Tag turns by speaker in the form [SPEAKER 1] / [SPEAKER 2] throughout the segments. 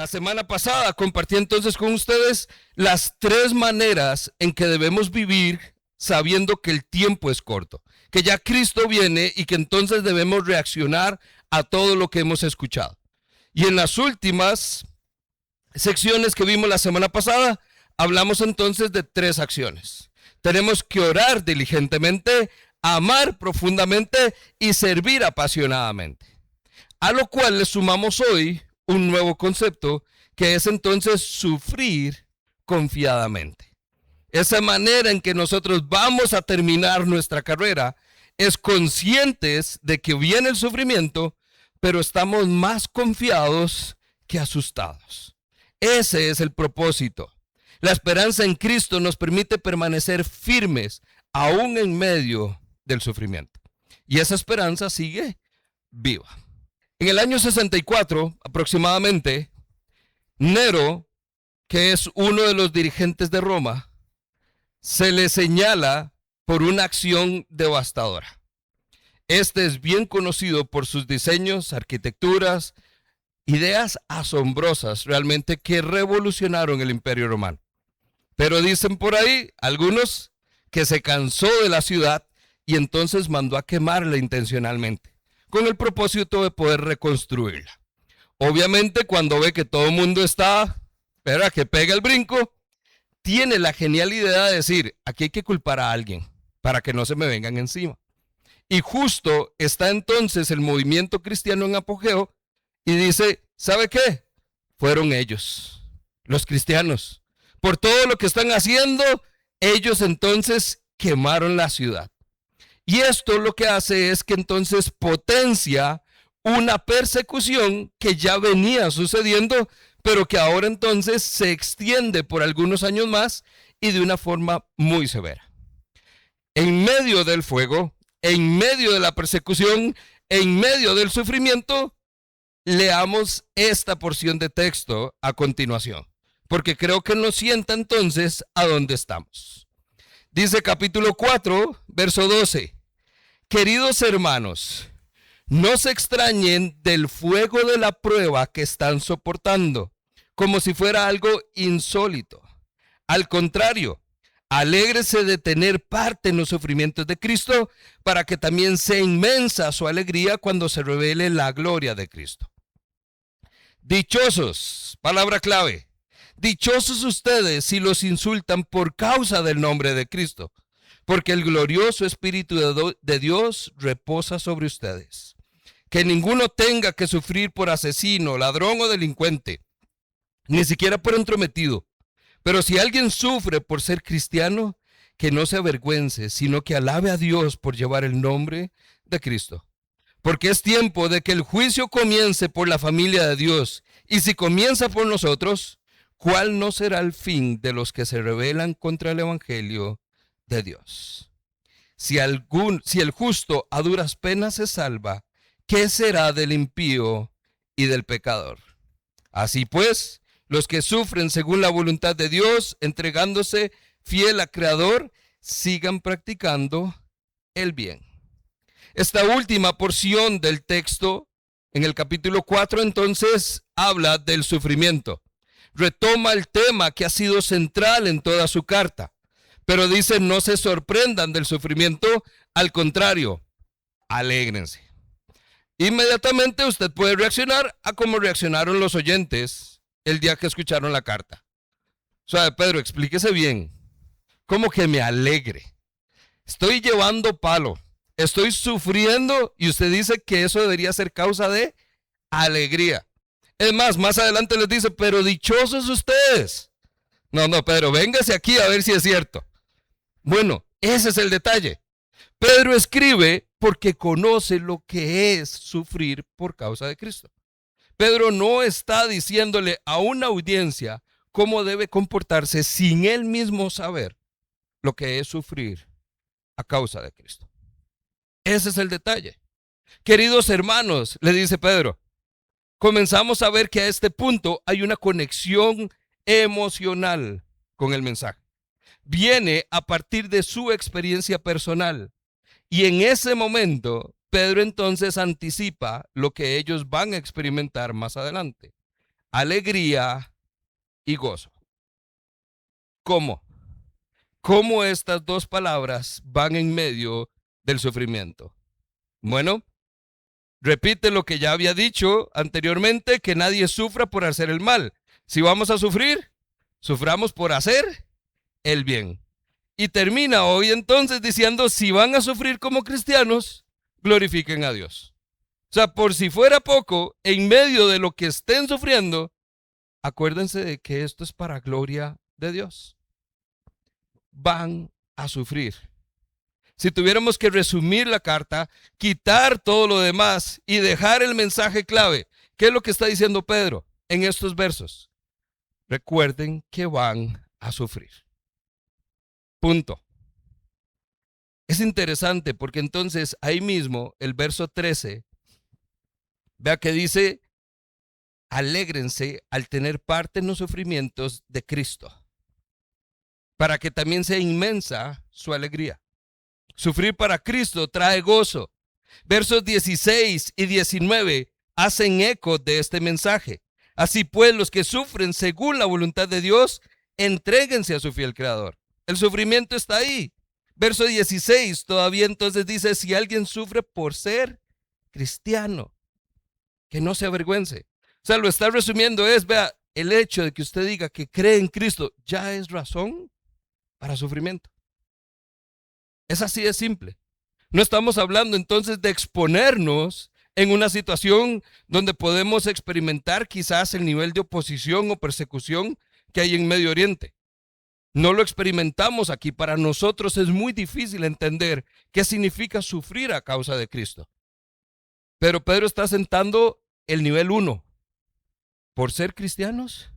[SPEAKER 1] La semana pasada compartí entonces con ustedes las 3 maneras en que debemos vivir sabiendo que el tiempo es corto, que ya Cristo viene y que entonces debemos reaccionar a todo lo que hemos escuchado. Y en las últimas secciones que vimos la semana pasada, hablamos entonces de 3 acciones. Tenemos que orar diligentemente, amar profundamente y servir apasionadamente. A lo cual le sumamos hoy un nuevo concepto, que es entonces sufrir confiadamente. Esa manera en que nosotros vamos a terminar nuestra carrera es conscientes de que viene el sufrimiento, pero estamos más confiados que asustados. Ese es el propósito. La esperanza en Cristo nos permite permanecer firmes aún en medio del sufrimiento. Y esa esperanza sigue viva. En el año 64 aproximadamente, Nero, que es uno de los dirigentes de Roma, se le señala por una acción devastadora. Este es bien conocido por sus diseños, arquitecturas, ideas asombrosas realmente que revolucionaron el Imperio Romano. Pero dicen por ahí algunos que se cansó de la ciudad y entonces mandó a quemarla intencionalmente, con el propósito de poder reconstruirla. Obviamente, cuando ve que todo el mundo está, espera, que pega el brinco, tiene la genial idea de decir, aquí hay que culpar a alguien para que no se me vengan encima. Y justo está entonces el movimiento cristiano en apogeo y dice, ¿sabe qué? Fueron ellos, los cristianos. Por todo lo que están haciendo, ellos entonces quemaron la ciudad. Y esto lo que hace es que entonces potencia una persecución que ya venía sucediendo, pero que ahora entonces se extiende por algunos años más y de una forma muy severa. En medio del fuego, en medio de la persecución, en medio del sufrimiento, leamos esta porción de texto a continuación, porque creo que nos sienta entonces a dónde estamos. Dice capítulo 4, verso 12. Queridos hermanos, no se extrañen del fuego de la prueba que están soportando, como si fuera algo insólito. Al contrario, alégrese de tener parte en los sufrimientos de Cristo, para que también sea inmensa su alegría cuando se revele la gloria de Cristo. Dichosos, palabra clave, dichosos ustedes si los insultan por causa del nombre de Cristo, porque el glorioso Espíritu de Dios reposa sobre ustedes. Que ninguno tenga que sufrir por asesino, ladrón o delincuente, ni siquiera por entrometido. Pero si alguien sufre por ser cristiano, que no se avergüence, sino que alabe a Dios por llevar el nombre de Cristo. Porque es tiempo de que el juicio comience por la familia de Dios. Y si comienza por nosotros, ¿cuál no será el fin de los que se rebelan contra el Evangelio de Dios? Si el justo a duras penas se salva, ¿qué será del impío y del pecador? Así pues, los que sufren según la voluntad de Dios, entregándose fiel al Creador, sigan practicando el bien. Esta última porción del texto, en el capítulo 4, entonces, habla del sufrimiento. Retoma el tema que ha sido central en toda su carta. Pero dice, no se sorprendan del sufrimiento, al contrario, alégrense. Inmediatamente usted puede reaccionar a cómo reaccionaron los oyentes el día que escucharon la carta. Suave, Pedro, explíquese bien. ¿Cómo que me alegre? Estoy llevando palo, estoy sufriendo y usted dice que eso debería ser causa de alegría. Es más adelante les dice, pero dichosos ustedes. No, Pedro, véngase aquí a ver si es cierto. Bueno, ese es el detalle. Pedro escribe porque conoce lo que es sufrir por causa de Cristo. Pedro no está diciéndole a una audiencia cómo debe comportarse sin él mismo saber lo que es sufrir a causa de Cristo. Ese es el detalle. Queridos hermanos, le dice Pedro, comenzamos a ver que a este punto hay una conexión emocional con el mensaje. Viene a partir de su experiencia personal. Y en ese momento, Pedro entonces anticipa lo que ellos van a experimentar más adelante. alegría y gozo. ¿Cómo? ¿Cómo estas dos palabras van en medio del sufrimiento? Bueno, repite lo que ya había dicho anteriormente, que nadie sufra por hacer el mal. Si vamos a sufrir, suframos por hacer el bien. Y termina hoy entonces diciendo, si van a sufrir como cristianos, glorifiquen a Dios. O sea, por si fuera poco, en medio de lo que estén sufriendo, acuérdense de que esto es para gloria de Dios. Van a sufrir. Si tuviéramos que resumir la carta, quitar todo lo demás y dejar el mensaje clave, ¿qué es lo que está diciendo Pedro en estos versos? Recuerden que van a sufrir. Punto. Es interesante porque entonces ahí mismo el verso 13, vea que dice, alégrense al tener parte en los sufrimientos de Cristo, para que también sea inmensa su alegría. Sufrir para Cristo trae gozo. Versos 16 y 19 hacen eco de este mensaje. Así pues, los que sufren según la voluntad de Dios, entréguense a su fiel Creador. El sufrimiento está ahí. Verso 16 todavía entonces dice, si alguien sufre por ser cristiano, que no se avergüence. O sea, lo está resumiendo es, vea, el hecho de que usted diga que cree en Cristo ya es razón para sufrimiento. Es así de simple. No estamos hablando entonces de exponernos en una situación donde podemos experimentar quizás el nivel de oposición o persecución que hay en Medio Oriente. No lo experimentamos aquí. Para nosotros es muy difícil entender qué significa sufrir a causa de Cristo. Pero Pedro está sentando el nivel 1. Por ser cristianos,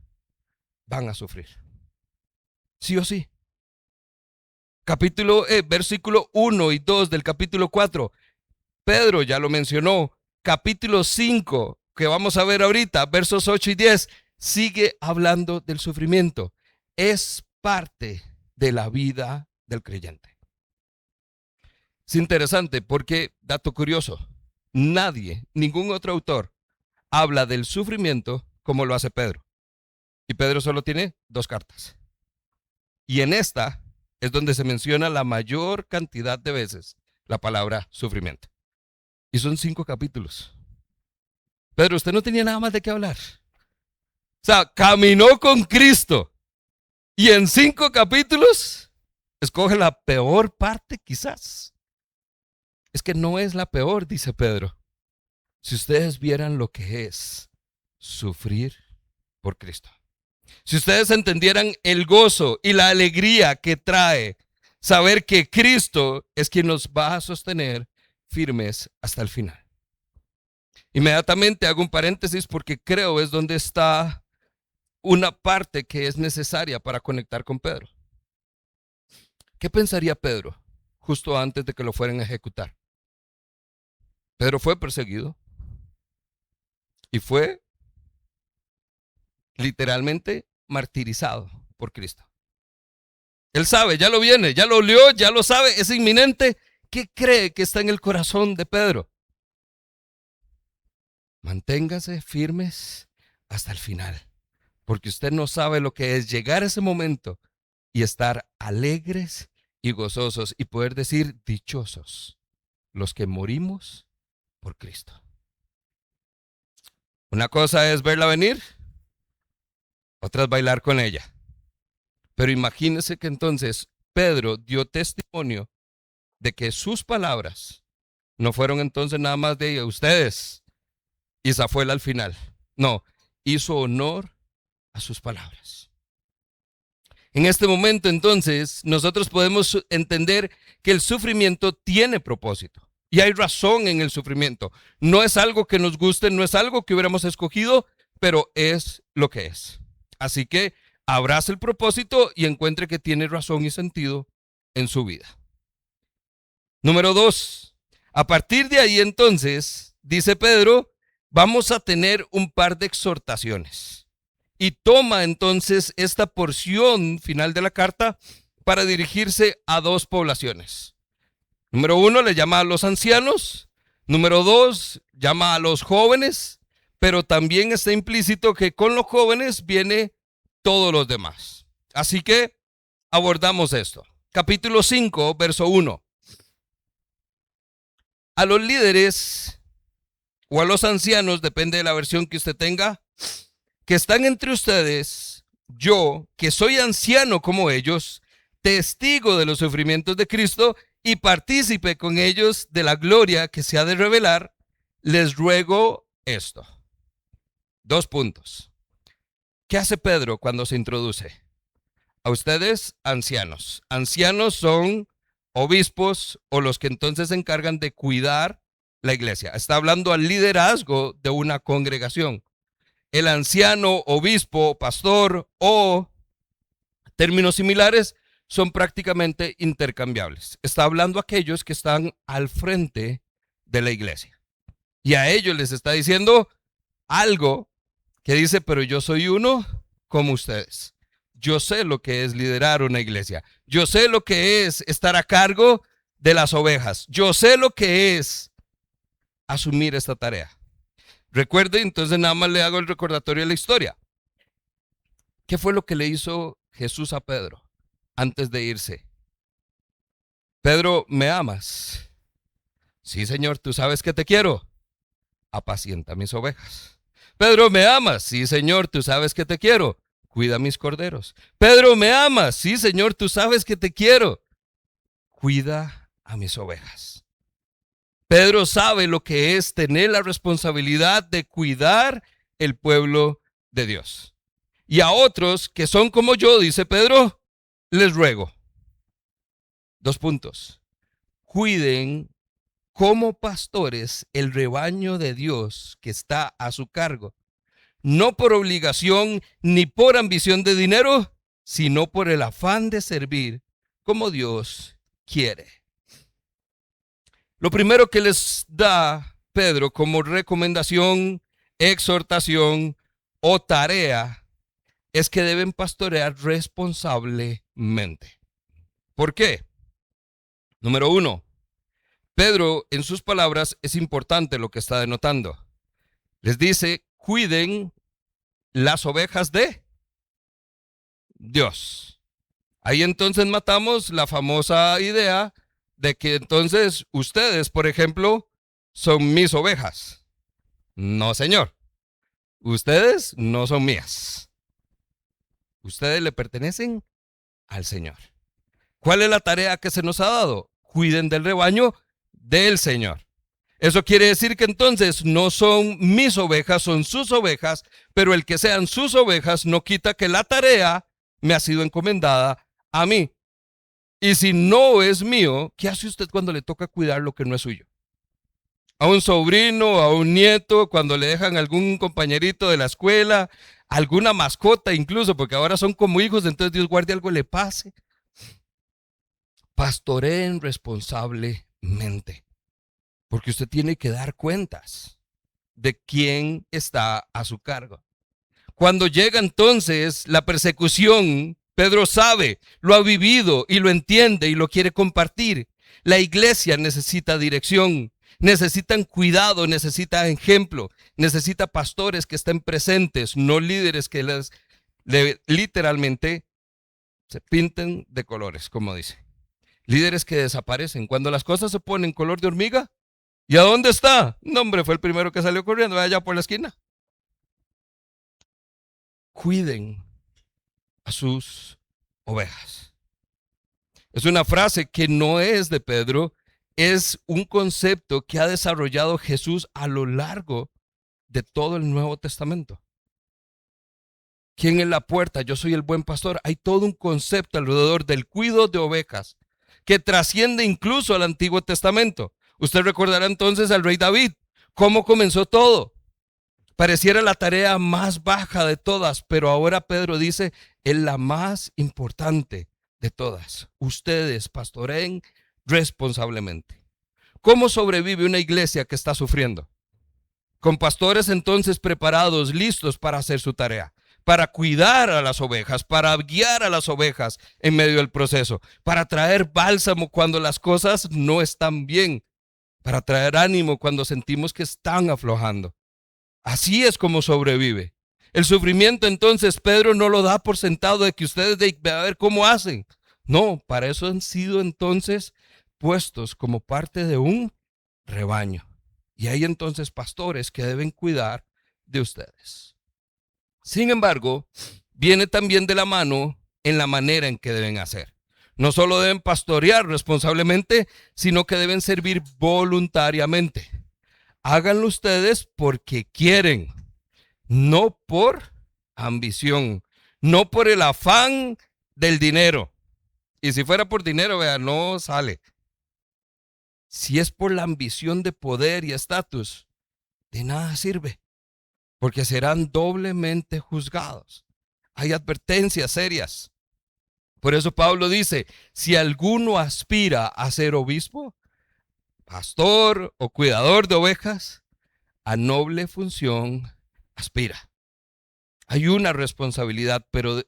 [SPEAKER 1] van a sufrir. Sí o sí. Versículo 1 y 2 del capítulo 4. Pedro ya lo mencionó. Capítulo 5, que vamos a ver ahorita, versos 8 y 10, sigue hablando del sufrimiento. Es parte de la vida del creyente. Es interesante porque, dato curioso, nadie, ningún otro autor habla del sufrimiento como lo hace Pedro. Y Pedro solo tiene 2 cartas. Y en esta es donde se menciona la mayor cantidad de veces la palabra sufrimiento. Y son 5 capítulos. Pedro, usted no tenía nada más de qué hablar. O sea, caminó con Cristo. Y en 5 capítulos, escoge la peor parte quizás. Es que no es la peor, dice Pedro. Si ustedes vieran lo que es sufrir por Cristo. Si ustedes entendieran el gozo y la alegría que trae saber que Cristo es quien nos va a sostener firmes hasta el final. Inmediatamente hago un paréntesis porque creo es donde está una parte que es necesaria para conectar con Pedro. ¿Qué pensaría Pedro justo antes de que lo fueran a ejecutar? Pedro fue perseguido y fue literalmente martirizado por Cristo. Él sabe, ya lo viene, ya lo olió, ya lo sabe, es inminente. ¿Qué cree que está en el corazón de Pedro? Manténgase firmes hasta el final, porque usted no sabe lo que es llegar a ese momento y estar alegres y gozosos y poder decir dichosos los que morimos por Cristo. Una cosa es verla venir, otra es bailar con ella. Pero imagínese que entonces Pedro dio testimonio de que sus palabras no fueron entonces nada más de ustedes y esa fue al final. No, hizo honor a sus palabras. En este momento entonces nosotros podemos entender que el sufrimiento tiene propósito y hay razón en el sufrimiento. No es algo que nos guste, no es algo que hubiéramos escogido, pero es lo que es. Así que abrace el propósito y encuentre que tiene razón y sentido en su vida. Número 2. A partir de ahí entonces, dice Pedro, vamos a tener un par de exhortaciones. Y toma entonces esta porción final de la carta para dirigirse a 2 poblaciones. Número 1 le llama a los ancianos. Número 2 llama a los jóvenes pero también está implícito que con los jóvenes viene todos los demás. Así que abordamos esto. Capítulo 5, verso 1. A los líderes o a los ancianos, depende de la versión que usted tenga, que están entre ustedes, yo, que soy anciano como ellos, testigo de los sufrimientos de Cristo y partícipe con ellos de la gloria que se ha de revelar, les ruego esto. 2 puntos. ¿Qué hace Pedro cuando se introduce? A ustedes, ancianos. Ancianos son obispos o los que entonces se encargan de cuidar la iglesia. Está hablando al liderazgo de una congregación. El anciano, obispo, pastor o términos similares son prácticamente intercambiables. Está hablando a aquellos que están al frente de la iglesia. Y a ellos les está diciendo algo que dice, pero yo soy uno como ustedes. Yo sé lo que es liderar una iglesia. Yo sé lo que es estar a cargo de las ovejas. Yo sé lo que es asumir esta tarea. Recuerde, entonces nada más le hago el recordatorio de la historia. ¿Qué fue lo que le hizo Jesús a Pedro antes de irse? Pedro, ¿me amas? Sí, Señor, tú sabes que te quiero. Apacienta mis ovejas. Pedro, ¿me amas? Sí, Señor, tú sabes que te quiero. Cuida mis corderos. Pedro, ¿me amas? Sí, Señor, tú sabes que te quiero. Cuida a mis ovejas. Pedro sabe lo que es tener la responsabilidad de cuidar el pueblo de Dios. Y a otros que son como yo, dice Pedro, les ruego. 2 puntos. Cuiden como pastores el rebaño de Dios que está a su cargo. No por obligación ni por ambición de dinero, sino por el afán de servir como Dios quiere. Lo primero que les da Pedro como recomendación, exhortación o tarea es que deben pastorear responsablemente. ¿Por qué? Número 1, Pedro en sus palabras es importante lo que está denotando. Les dice, cuiden las ovejas de Dios. Ahí entonces matamos la famosa idea de que entonces ustedes, por ejemplo, son mis ovejas. No, señor. Ustedes no son mías. Ustedes le pertenecen al Señor. ¿Cuál es la tarea que se nos ha dado? Cuiden del rebaño del Señor. Eso quiere decir que entonces no son mis ovejas, son sus ovejas, pero el que sean sus ovejas no quita que la tarea me ha sido encomendada a mí. Y si no es mío, ¿qué hace usted cuando le toca cuidar lo que no es suyo? A un sobrino, a un nieto, cuando le dejan algún compañerito de la escuela, alguna mascota incluso, porque ahora son como hijos, entonces Dios guarde algo le pase. Pastoreen responsablemente, porque usted tiene que dar cuentas de quién está a su cargo. Cuando llega entonces la persecución, Pedro sabe, lo ha vivido y lo entiende y lo quiere compartir. La iglesia necesita dirección, necesitan cuidado, necesita ejemplo, necesita pastores que estén presentes, no líderes que literalmente se pinten de colores, como dice. Líderes que desaparecen. Cuando las cosas se ponen color de hormiga, ¿y a dónde está? No, hombre, fue el primero que salió corriendo, allá por la esquina. Cuiden a sus ovejas. Es una frase que no es de Pedro, es un concepto que ha desarrollado Jesús a lo largo de todo el Nuevo Testamento. ¿Quién es la puerta? Yo soy el buen pastor. Hay todo un concepto alrededor del cuidado de ovejas que trasciende incluso al Antiguo Testamento. Usted recordará entonces al rey David, cómo comenzó todo. Pareciera la tarea más baja de todas, pero ahora Pedro dice, es la más importante de todas. Ustedes pastoreen responsablemente. ¿Cómo sobrevive una iglesia que está sufriendo? Con pastores entonces preparados, listos para hacer su tarea, para cuidar a las ovejas, para guiar a las ovejas en medio del proceso, para traer bálsamo cuando las cosas no están bien, para traer ánimo cuando sentimos que están aflojando. Así es como sobrevive. El sufrimiento entonces Pedro no lo da por sentado de que ustedes a ver cómo hacen. No, para eso han sido entonces puestos como parte de un rebaño. Y hay entonces pastores que deben cuidar de ustedes. Sin embargo, viene también de la mano en la manera en que deben hacer. No solo deben pastorear responsablemente, sino que deben servir voluntariamente. Háganlo ustedes porque quieren, no por ambición, no por el afán del dinero. Y si fuera por dinero, vea, no sale. Si es por la ambición de poder y estatus, de nada sirve, porque serán doblemente juzgados. Hay advertencias serias. Por eso Pablo dice, si alguno aspira a ser obispo, pastor o cuidador de ovejas, a noble función aspira. Hay una responsabilidad, pero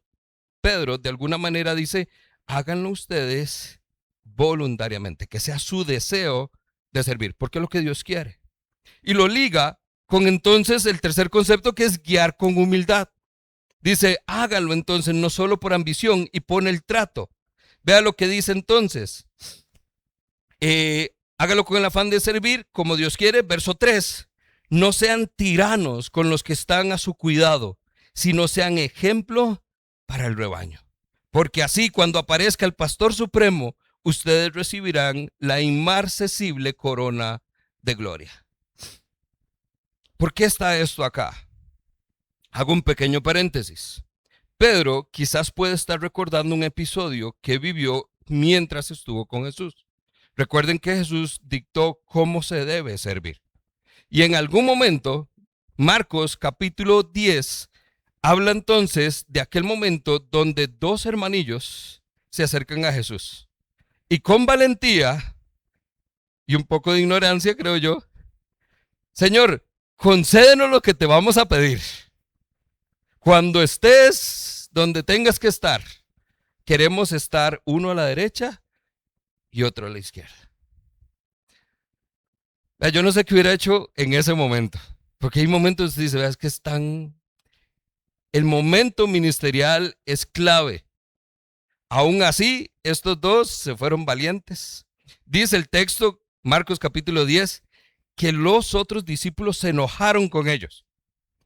[SPEAKER 1] Pedro de alguna manera dice, háganlo ustedes voluntariamente, que sea su deseo de servir, porque es lo que Dios quiere. Y lo liga con entonces el tercer concepto, que es guiar con humildad. Dice, háganlo entonces no solo por ambición, y pone el trato. Vea lo que dice entonces. Hágalo con el afán de servir como Dios quiere. Verso 3. No sean tiranos con los que están a su cuidado, sino sean ejemplo para el rebaño. Porque así cuando aparezca el pastor supremo, ustedes recibirán la inmarcesible corona de gloria. ¿Por qué está esto acá? Hago un pequeño paréntesis. Pedro quizás puede estar recordando un episodio que vivió mientras estuvo con Jesús. Recuerden que Jesús dictó cómo se debe servir. Y en algún momento, Marcos capítulo 10 habla entonces de aquel momento donde dos hermanillos se acercan a Jesús. Y con valentía y un poco de ignorancia, creo yo, Señor, concédenos lo que te vamos a pedir. Cuando estés donde tengas que estar, queremos estar uno a la derecha y otro a la izquierda. Yo no sé qué hubiera hecho en ese momento, porque hay momentos que dice, es que el momento ministerial es clave. Aún así, estos dos se fueron valientes. Dice el texto, Marcos capítulo 10, que los otros discípulos se enojaron con ellos.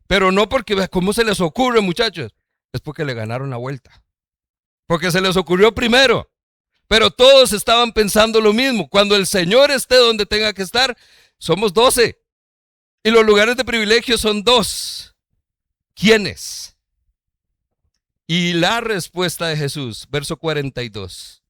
[SPEAKER 1] Pero no porque, ¿cómo se les ocurre, muchachos? Es porque le ganaron la vuelta. Porque se les ocurrió primero. Pero todos estaban pensando lo mismo. Cuando el Señor esté donde tenga que estar, somos 12. Y los lugares de privilegio son 2. ¿Quiénes? Y la respuesta de Jesús, verso 42.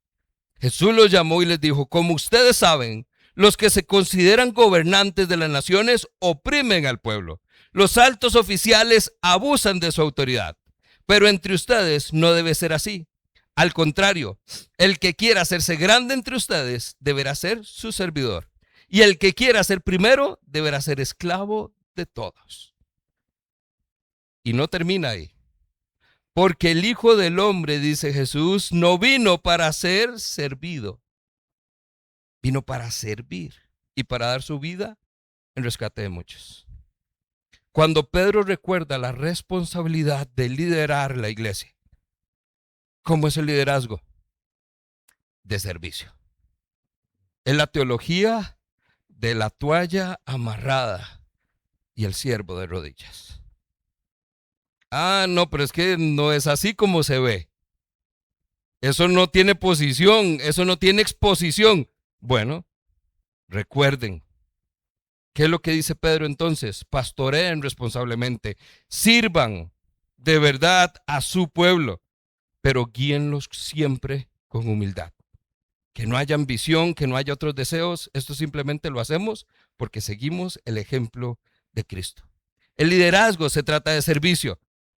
[SPEAKER 1] Jesús los llamó y les dijo, como ustedes saben, los que se consideran gobernantes de las naciones oprimen al pueblo. Los altos oficiales abusan de su autoridad. Pero entre ustedes no debe ser así. Al contrario, el que quiera hacerse grande entre ustedes deberá ser su servidor. Y el que quiera ser primero deberá ser esclavo de todos. Y no termina ahí. Porque el Hijo del Hombre, dice Jesús, no vino para ser servido. Vino para servir y para dar su vida en rescate de muchos. Cuando Pedro recuerda la responsabilidad de liderar la iglesia, ¿cómo es el liderazgo? De servicio. Es la teología de la toalla amarrada y el siervo de rodillas. No, pero es que no es así como se ve. Eso no tiene posición, eso no tiene exposición. Bueno, recuerden, ¿qué es lo que dice Pedro entonces? Pastoreen responsablemente, sirvan de verdad a su pueblo, pero guíenlos siempre con humildad. Que no haya ambición, que no haya otros deseos. Esto simplemente lo hacemos porque seguimos el ejemplo de Cristo. El liderazgo se trata de servicio.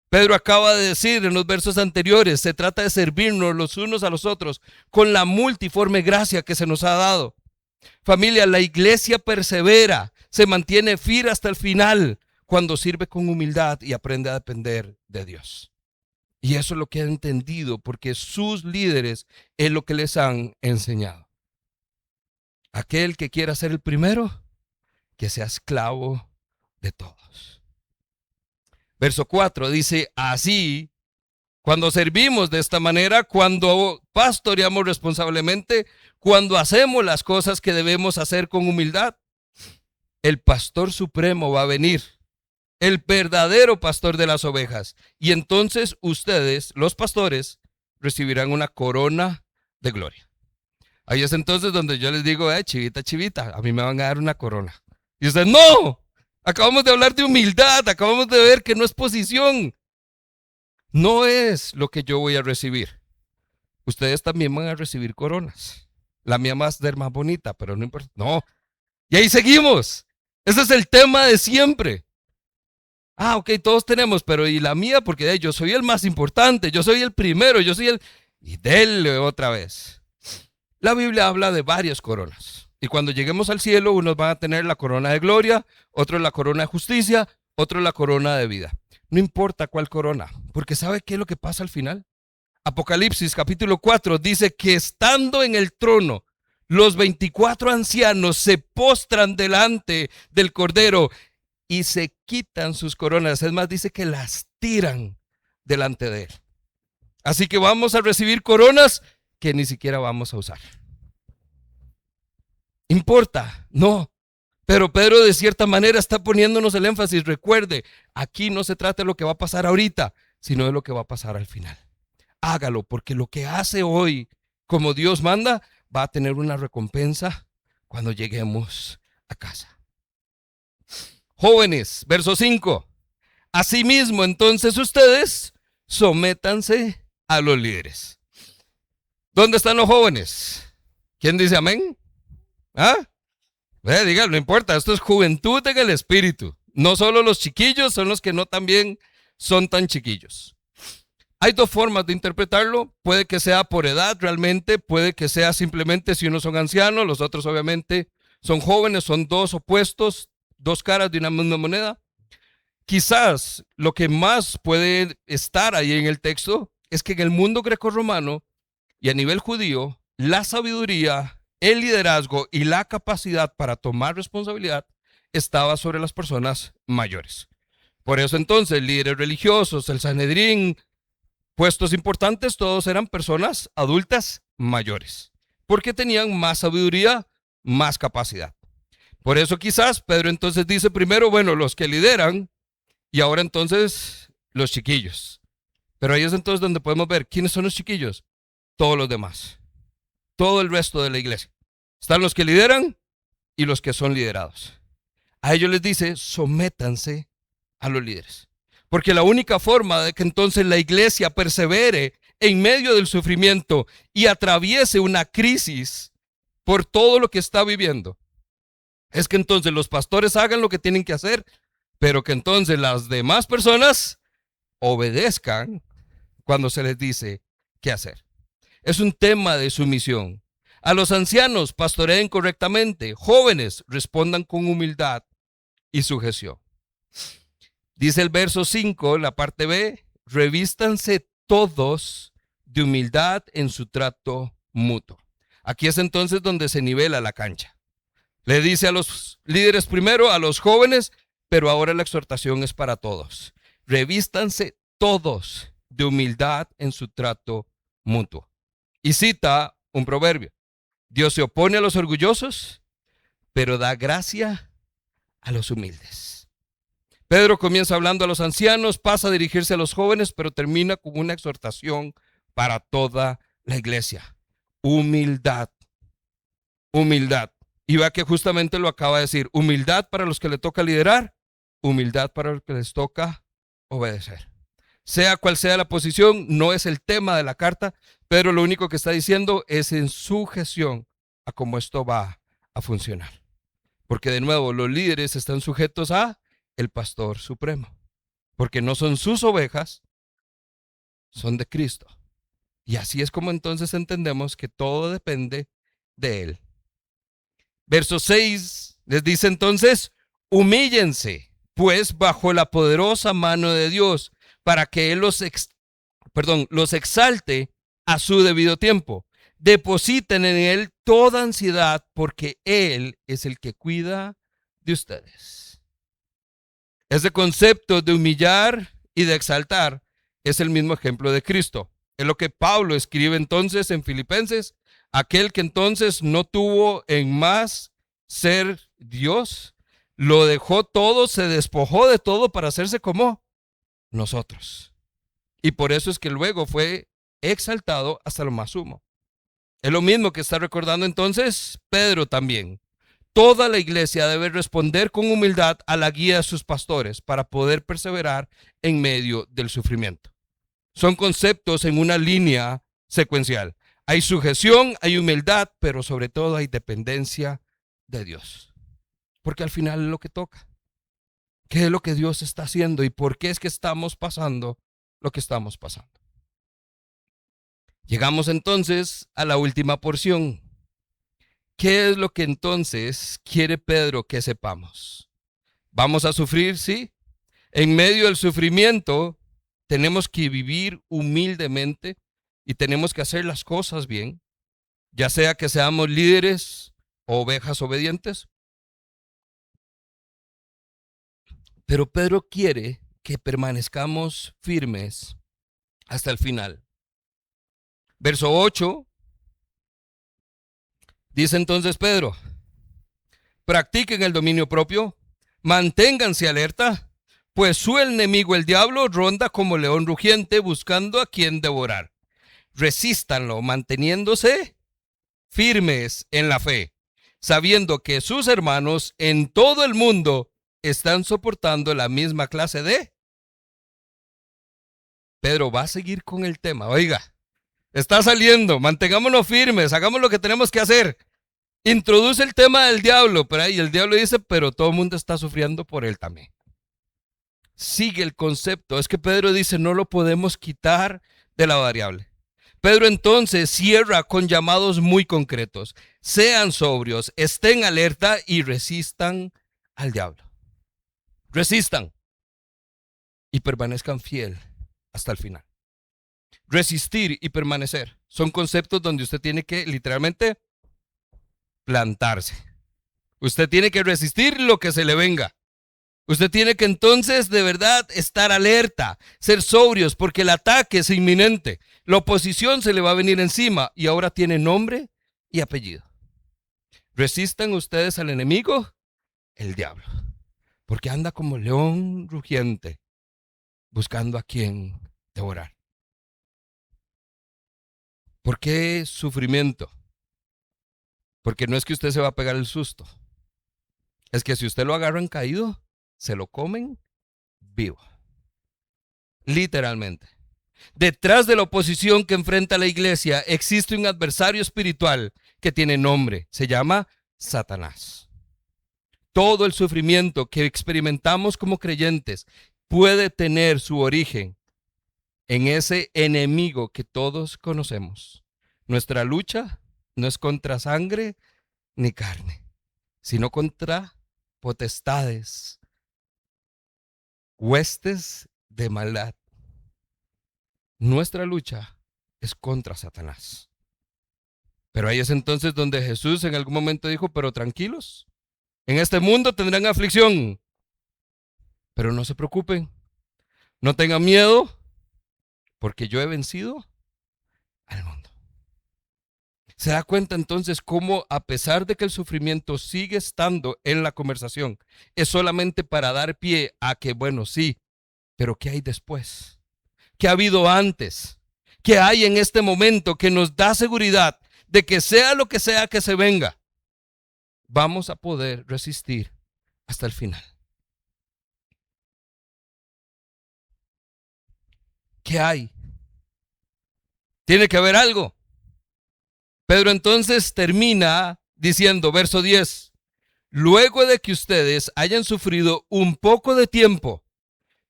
[SPEAKER 1] Pedro acaba de decir en los versos anteriores, se trata de servirnos los unos a los otros con la multiforme gracia que se nos ha dado. Familia, la iglesia persevera, se mantiene firme hasta el final cuando sirve con humildad y aprende a depender de Dios. Y eso es lo que han entendido porque sus líderes es lo que les han enseñado. Aquel que quiera ser el primero, que sea esclavo de todos. Verso 4 dice, así, cuando servimos de esta manera, cuando pastoreamos responsablemente, cuando hacemos las cosas que debemos hacer con humildad, el pastor supremo va a venir, el verdadero pastor de las ovejas. Y entonces ustedes, los pastores, recibirán una corona de gloria. Ahí es entonces donde yo les digo, chivita, chivita, a mí me van a dar una corona. Y ustedes, no, acabamos de hablar de humildad, acabamos de ver que no es posición. No es lo que yo voy a recibir. Ustedes también van a recibir coronas. La mía va a ser más bonita, pero no importa. No. Y ahí seguimos. Ese es el tema de siempre. Ok, todos tenemos, pero ¿y la mía? Porque yo soy el más importante, yo soy el primero, yo soy el... Y denle otra vez. La Biblia habla de varias coronas. Y cuando lleguemos al cielo, unos van a tener la corona de gloria, otros la corona de justicia, otros la corona de vida. No importa cuál corona, porque ¿sabe qué es lo que pasa al final? Apocalipsis capítulo 4 dice que estando en el trono, los 24 ancianos se postran delante del Cordero y se quitan sus coronas. Es más, dice que las tiran delante de él. Así que vamos a recibir coronas que ni siquiera vamos a usar. ¿Importa? No. Pero Pedro de cierta manera está poniéndonos el énfasis. Recuerde, aquí no se trata de lo que va a pasar ahorita, sino de lo que va a pasar al final. Hágalo, porque lo que hace hoy, como Dios manda, va a tener una recompensa cuando lleguemos a casa. Jóvenes, verso 5. Asimismo, entonces ustedes sométanse a los líderes. ¿Dónde están los jóvenes? ¿Quién dice amén? Diga, no importa, esto es juventud en el espíritu. No solo los chiquillos son los que no también son tan chiquillos. Hay dos formas de interpretarlo. Puede que sea por edad realmente, puede que sea simplemente si unos son ancianos, los otros obviamente son jóvenes, son dos opuestos, dos caras de una misma moneda. Quizás lo que más puede estar ahí en el texto es que en el mundo grecorromano y a nivel judío, la sabiduría, el liderazgo y la capacidad para tomar responsabilidad estaba sobre las personas mayores. Por eso entonces líderes religiosos, el Sanedrín, puestos importantes, todos eran personas adultas mayores, porque tenían más sabiduría, más capacidad. Por eso quizás Pedro entonces dice primero, bueno, los que lideran, y ahora entonces los chiquillos. Pero ahí es entonces donde podemos ver quiénes son los chiquillos. Todos los demás, todo el resto de la iglesia. Están los que lideran y los que son liderados. A ellos les dice, sométanse a los líderes. Porque la única forma de que entonces la iglesia persevere en medio del sufrimiento y atraviese una crisis por todo lo que está viviendo, es que entonces los pastores hagan lo que tienen que hacer, pero que entonces las demás personas obedezcan cuando se les dice qué hacer. Es un tema de sumisión. A los ancianos pastoreen correctamente, jóvenes respondan con humildad y sujeción. Dice el verso 5, la parte B, revístanse todos de humildad en su trato mutuo. Aquí es entonces donde se nivela la cancha. Le dice a los líderes primero, a los jóvenes, pero ahora la exhortación es para todos. Revístanse todos de humildad en su trato mutuo. Y cita un proverbio. Dios se opone a los orgullosos, pero da gracia a los humildes. Pedro comienza hablando a los ancianos, pasa a dirigirse a los jóvenes, pero termina con una exhortación para toda la iglesia. Humildad. Humildad. Y vea que justamente lo acaba de decir. Humildad para los que le toca liderar, humildad para los que les toca obedecer. Sea cual sea la posición, no es el tema de la carta, pero lo único que está diciendo es en sujeción a cómo esto va a funcionar. Porque de nuevo, los líderes están sujetos a el pastor supremo. Porque no son sus ovejas, son de Cristo. Y así es como entonces entendemos que todo depende de Él. Verso 6 les dice entonces, humíllense, pues bajo la poderosa mano de Dios, para que Él los exalte a su debido tiempo. Depositen en Él toda ansiedad, porque Él es el que cuida de ustedes. Ese concepto de humillar y de exaltar es el mismo ejemplo de Cristo. Es lo que Pablo escribe entonces en Filipenses, aquel que entonces no tuvo en más ser Dios, lo dejó todo, se despojó de todo para hacerse como nosotros. Y por eso es que luego fue exaltado hasta lo más sumo. Es lo mismo que está recordando entonces Pedro también. Toda la iglesia debe responder con humildad a la guía de sus pastores para poder perseverar en medio del sufrimiento. Son conceptos en una línea secuencial. Hay sujeción, hay humildad, pero sobre todo hay dependencia de Dios. Porque al final es lo que toca. ¿Qué es lo que Dios está haciendo y por qué es que estamos pasando lo que estamos pasando? Llegamos entonces a la última porción. ¿Qué es lo que entonces quiere Pedro que sepamos? ¿Vamos a sufrir? Sí. En medio del sufrimiento tenemos que vivir humildemente y tenemos que hacer las cosas bien, ya sea que seamos líderes o ovejas obedientes. Pero Pedro quiere que permanezcamos firmes hasta el final. Verso 8 dice entonces Pedro: practiquen el dominio propio, manténganse alerta, pues su enemigo el diablo ronda como león rugiente buscando a quien devorar. Resístanlo manteniéndose firmes en la fe, sabiendo que sus hermanos en todo el mundo están soportando la misma clase de... Pedro va a seguir con el tema. Oiga, está saliendo, mantengámonos firmes, hagamos lo que tenemos que hacer. Introduce el tema del diablo, pero ahí el diablo dice, pero todo el mundo está sufriendo por él también. Sigue el concepto, es que Pedro dice, no lo podemos quitar de la variable. Pedro entonces cierra con llamados muy concretos. Sean sobrios, estén alerta y resistan al diablo. Resistan y permanezcan fiel hasta el final. Resistir y permanecer son conceptos donde usted tiene que literalmente plantarse. Usted tiene que resistir lo que se le venga. Usted tiene que entonces de verdad estar alerta, ser sobrios, porque el ataque es inminente. La oposición se le va a venir encima y ahora tiene nombre y apellido. ¿Resistan ustedes al enemigo? El diablo. Porque anda como león rugiente, buscando a quien devorar. ¿Por qué sufrimiento? Porque no es que usted se va a pegar el susto. Es que si usted lo agarran caído, se lo comen vivo. Literalmente. Detrás de la oposición que enfrenta la iglesia existe un adversario espiritual que tiene nombre. Se llama Satanás. Todo el sufrimiento que experimentamos como creyentes puede tener su origen en ese enemigo que todos conocemos. Nuestra lucha no es contra sangre ni carne, sino contra potestades, huestes de maldad. Nuestra lucha es contra Satanás. Pero ahí es entonces donde Jesús en algún momento dijo, pero tranquilos, en este mundo tendrán aflicción, pero no se preocupen, no tengan miedo, porque yo he vencido al mundo. Se da cuenta entonces cómo a pesar de que el sufrimiento sigue estando en la conversación, es solamente para dar pie a que, bueno, sí, pero ¿qué hay después? ¿Qué ha habido antes? ¿Qué hay en este momento que nos da seguridad de que sea lo que sea que se venga, vamos a poder resistir hasta el final? ¿Qué hay? Tiene que haber algo. Pedro entonces termina diciendo, verso 10, luego de que ustedes hayan sufrido un poco de tiempo,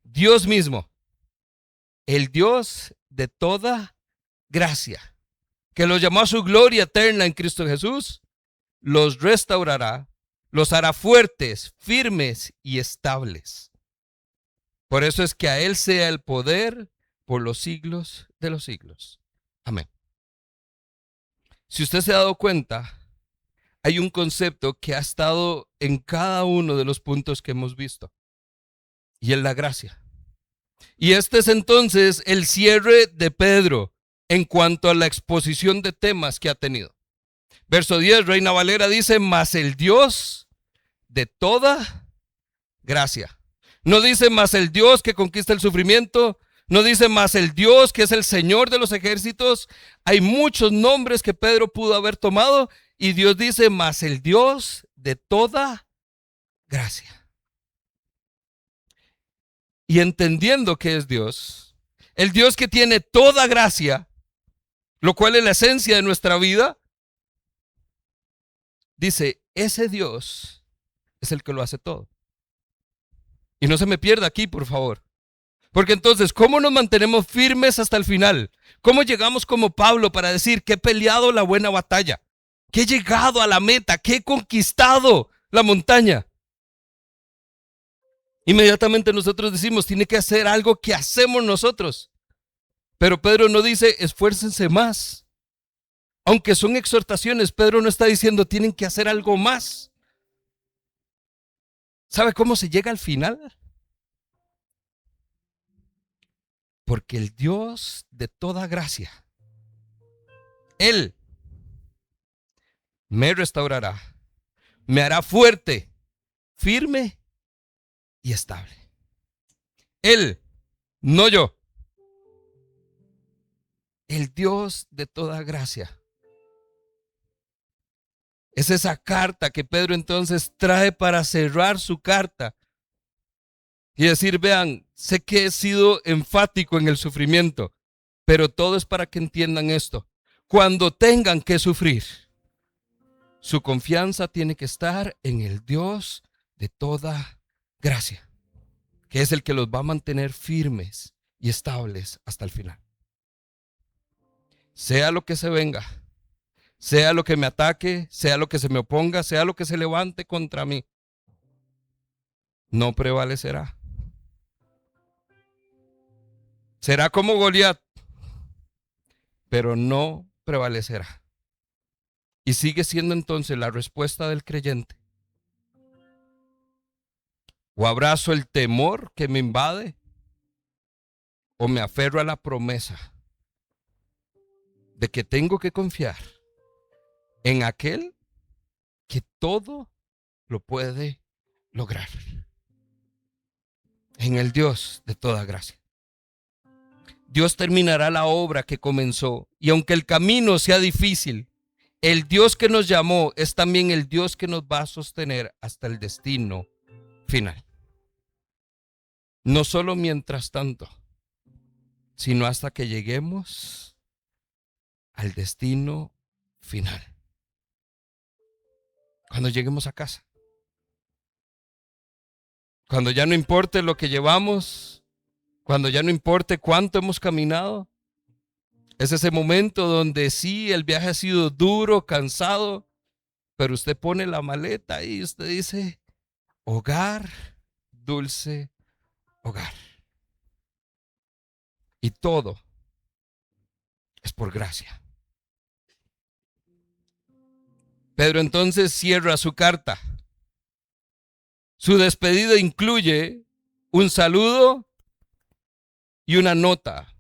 [SPEAKER 1] Dios mismo, el Dios de toda gracia, que los llamó a su gloria eterna en Cristo Jesús, los restaurará, los hará fuertes, firmes y estables. Por eso es que a Él sea el poder por los siglos de los siglos. Amén. Si usted se ha dado cuenta, hay un concepto que ha estado en cada uno de los puntos que hemos visto. y es la gracia. Y este es entonces el cierre de Pedro en cuanto a la exposición de temas que ha tenido. Verso 10, Reina Valera dice, mas el Dios de toda gracia. No dice más el Dios que conquista el sufrimiento, no dice más el Dios que es el Señor de los ejércitos. Hay muchos nombres que Pedro pudo haber tomado y Dios dice más el Dios de toda gracia. Y entendiendo que es Dios, el Dios que tiene toda gracia, lo cual es la esencia de nuestra vida, dice, ese Dios es el que lo hace todo. Y no se me pierda aquí, por favor. Porque entonces, ¿cómo nos mantenemos firmes hasta el final? ¿Cómo llegamos como Pablo para decir que he peleado la buena batalla? Que he llegado a la meta, que he conquistado la montaña. Inmediatamente nosotros decimos, tiene que hacer algo que hacemos nosotros. Pero Pedro no dice, esfuércense más. Aunque son exhortaciones, Pedro no está diciendo, tienen que hacer algo más. ¿Sabe cómo se llega al final? Porque el Dios de toda gracia, Él me restaurará, me hará fuerte, firme y estable. Él, no yo. El Dios de toda gracia. Es esa carta que Pedro entonces trae para cerrar su carta y decir, vean, sé que he sido enfático en el sufrimiento, pero todo es para que entiendan esto. Cuando tengan que sufrir, su confianza tiene que estar en el Dios de toda gracia, que es el que los va a mantener firmes y estables hasta el final. Sea lo que se venga, sea lo que me ataque, sea lo que se me oponga, sea lo que se levante contra mí, no prevalecerá. Será como Goliat, pero no prevalecerá. Y sigue siendo entonces la respuesta del creyente. O abrazo el temor que me invade, o me aferro a la promesa de que tengo que confiar en aquel que todo lo puede lograr. En el Dios de toda gracia. Dios terminará la obra que comenzó, y aunque el camino sea difícil, el Dios que nos llamó es también el Dios que nos va a sostener hasta el destino final. No solo mientras tanto, sino hasta que lleguemos al destino final. Cuando lleguemos a casa. Cuando ya no importe lo que llevamos, cuando ya no importe cuánto hemos caminado, es ese momento donde sí, el viaje ha sido duro, cansado, pero usted pone la maleta y usted dice, hogar, dulce hogar. Y todo es por gracia. Pedro entonces cierra su carta. Su despedida incluye un saludo y una nota.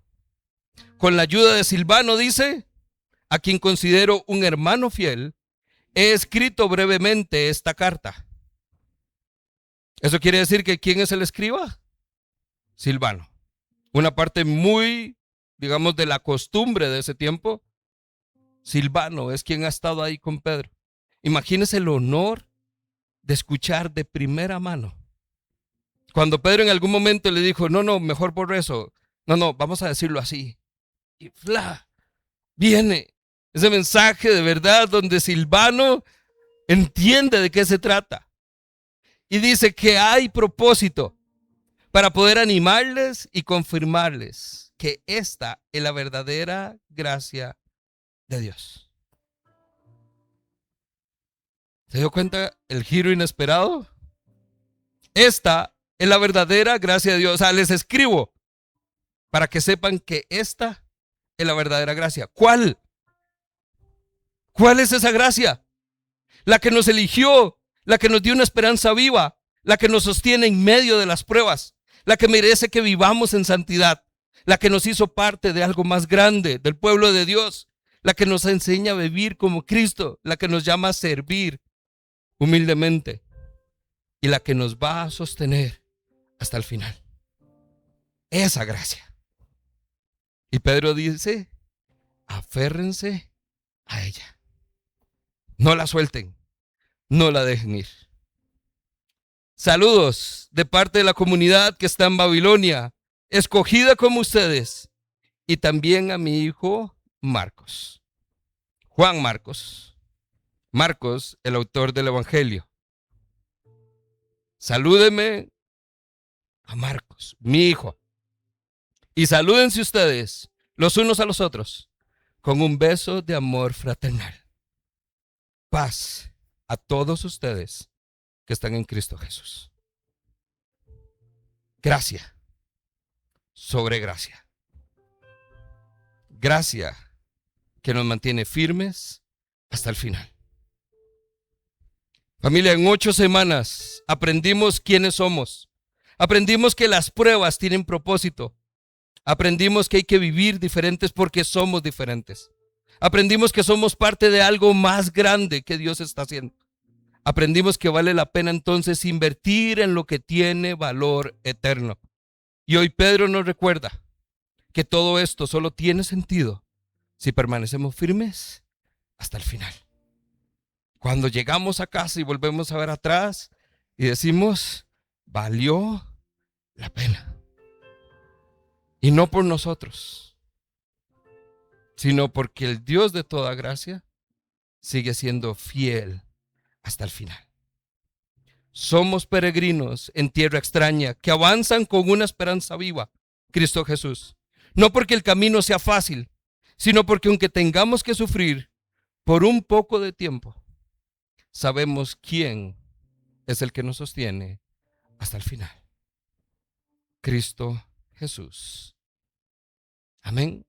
[SPEAKER 1] Con la ayuda de Silvano, dice, a quien considero un hermano fiel, he escrito brevemente esta carta. Eso quiere decir que ¿quién es el escriba? Silvano. Una parte muy, digamos, de la costumbre de ese tiempo. Silvano es quien ha estado ahí con Pedro. Imagínese el honor de escuchar de primera mano. Cuando Pedro en algún momento le dijo, no, mejor por eso. No, vamos a decirlo así. Y viene ese mensaje de verdad donde Silvano entiende de qué se trata. Y dice que hay propósito para poder animarles y confirmarles que esta es la verdadera gracia de Dios. ¿Se dio cuenta el giro inesperado? Esta es la verdadera gracia de Dios. O sea, les escribo para que sepan que esta es la verdadera gracia. ¿Cuál? ¿Cuál es esa gracia? La que nos eligió, la que nos dio una esperanza viva, la que nos sostiene en medio de las pruebas, la que merece que vivamos en santidad, la que nos hizo parte de algo más grande, del pueblo de Dios, la que nos enseña a vivir como Cristo, la que nos llama a servir humildemente y la que nos va a sostener hasta el final. Esa gracia. Y Pedro dice, aférrense a ella. No la suelten, no la dejen ir. Saludos de parte de la comunidad que está en Babilonia, escogida como ustedes, y también a mi hijo Marcos, Juan Marcos. Marcos, el autor del Evangelio. Salúdenme a Marcos, mi hijo. Y salúdense ustedes los unos a los otros con un beso de amor fraternal. Paz a todos ustedes que están en Cristo Jesús. Gracia sobre gracia. Gracia que nos mantiene firmes hasta el final. Familia, en 8 semanas aprendimos quiénes somos. Aprendimos que las pruebas tienen propósito. Aprendimos que hay que vivir diferentes porque somos diferentes. Aprendimos que somos parte de algo más grande que Dios está haciendo. Aprendimos que vale la pena entonces invertir en lo que tiene valor eterno. Y hoy Pedro nos recuerda que todo esto solo tiene sentido si permanecemos firmes hasta el final. Cuando llegamos a casa y volvemos a ver atrás y decimos, valió la pena. Y no por nosotros, sino porque el Dios de toda gracia sigue siendo fiel hasta el final. Somos peregrinos en tierra extraña que avanzan con una esperanza viva, Cristo Jesús. No porque el camino sea fácil, sino porque aunque tengamos que sufrir por un poco de tiempo, sabemos quién es el que nos sostiene hasta el final. Cristo Jesús. Amén.